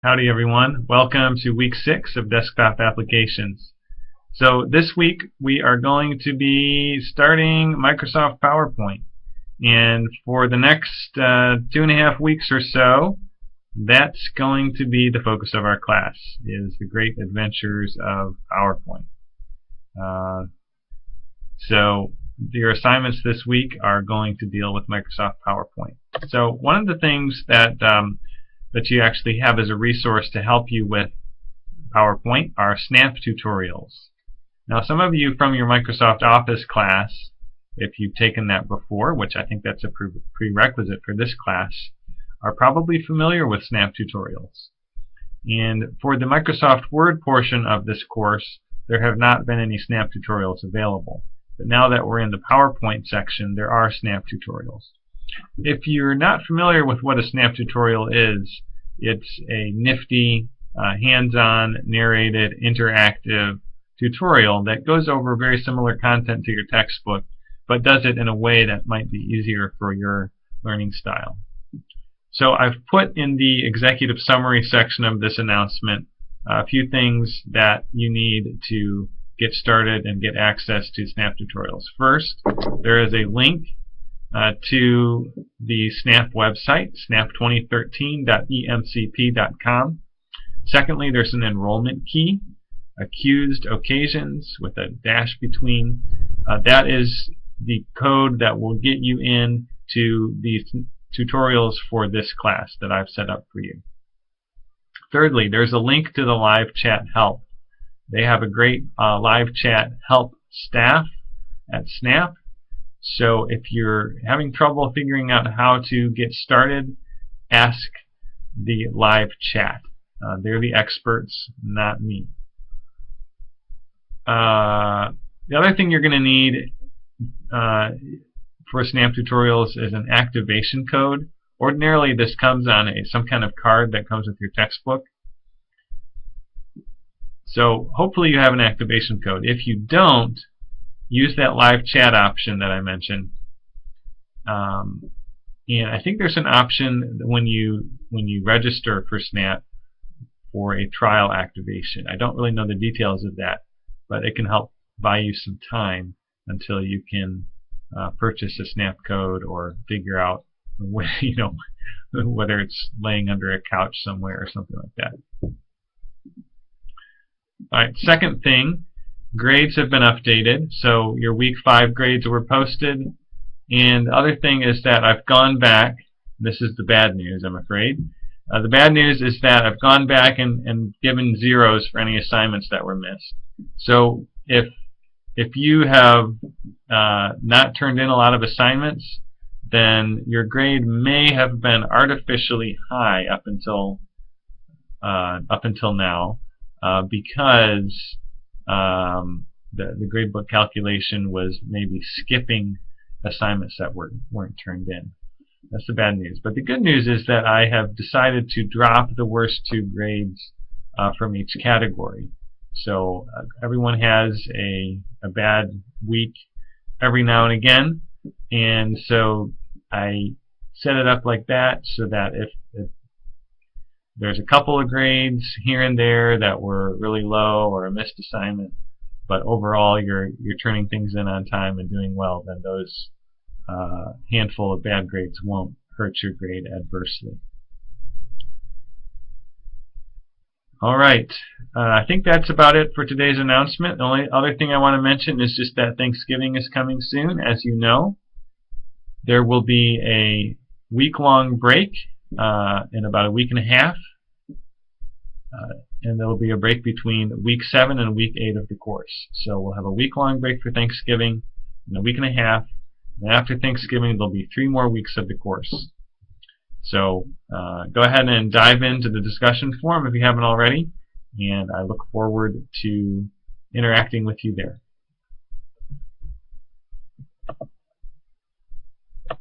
Howdy everyone. Welcome to week 6 of desktop applications. So this week we are going to be starting Microsoft PowerPoint. And for the next 2.5 weeks or so, that's going to be the focus of our class, is the great adventures of PowerPoint. So your assignments this week are going to deal with Microsoft PowerPoint. So one of the things that you actually have as a resource to help you with PowerPoint are snap tutorials. Now some of you from your Microsoft Office class, if you've taken that before, which I think that's a prerequisite for this class, are probably familiar with snap tutorials. And for the Microsoft Word portion of this course, there have not been any snap tutorials available. But now that we're in the PowerPoint section, there are snap tutorials. If you're not familiar with what a snap tutorial is, it's a nifty, hands-on, narrated, interactive tutorial that goes over very similar content to your textbook, but does it in a way that might be easier for your learning style. So I've put in the executive summary section of this announcement a few things that you need to get started and get access to snap tutorials. First, there is a link to the SNAP website, snap2013.emcp.com. Secondly, there's an enrollment key, accused occasions with a dash between. That is the code that will get you in to the tutorials for this class that I've set up for you. Thirdly, there's a link to the live chat help. They have a great live chat help staff at SNAP. So if you're having trouble figuring out how to get started, ask the live chat. They're the experts, not me. The other thing you're going to need for snap tutorials is an activation code. Ordinarily this comes on some kind of card that comes with your textbook. So hopefully you have an activation code. If you don't, use that live chat option that I mentioned. And I think there's an option when you register for SNAP for a trial activation. I don't really know the details of that, but it can help buy you some time until you can purchase a SNAP code or figure out whether it's laying under a couch somewhere or something like that. Alright, second thing, grades have been updated, so your week 5 grades were posted. And the other thing is that I've gone back. This is the bad news, I'm afraid. The bad news is that I've gone back and given zeros for any assignments that were missed. So if you have not turned in a lot of assignments, then your grade may have been artificially high up until now, because the gradebook calculation was maybe skipping assignments that weren't turned in. That's the bad news. But the good news is that I have decided to drop the worst 2 grades from each category. So everyone has a bad week every now and again, and so I set it up like that so that if there's a couple of grades here and there that were really low or a missed assignment, but overall you're turning things in on time and doing well, then those handful of bad grades won't hurt your grade adversely. Alright, I think that's about it for today's announcement. The only other thing I want to mention is just that Thanksgiving is coming soon. As you know, there will be a week-long break in about a week and a half, and there will be a break between week 7 and week 8 of the course. So we'll have a week-long break for Thanksgiving and a week and a half, and after Thanksgiving there'll be 3 more weeks of the course. So go ahead and dive into the discussion forum if you haven't already, and I look forward to interacting with you there.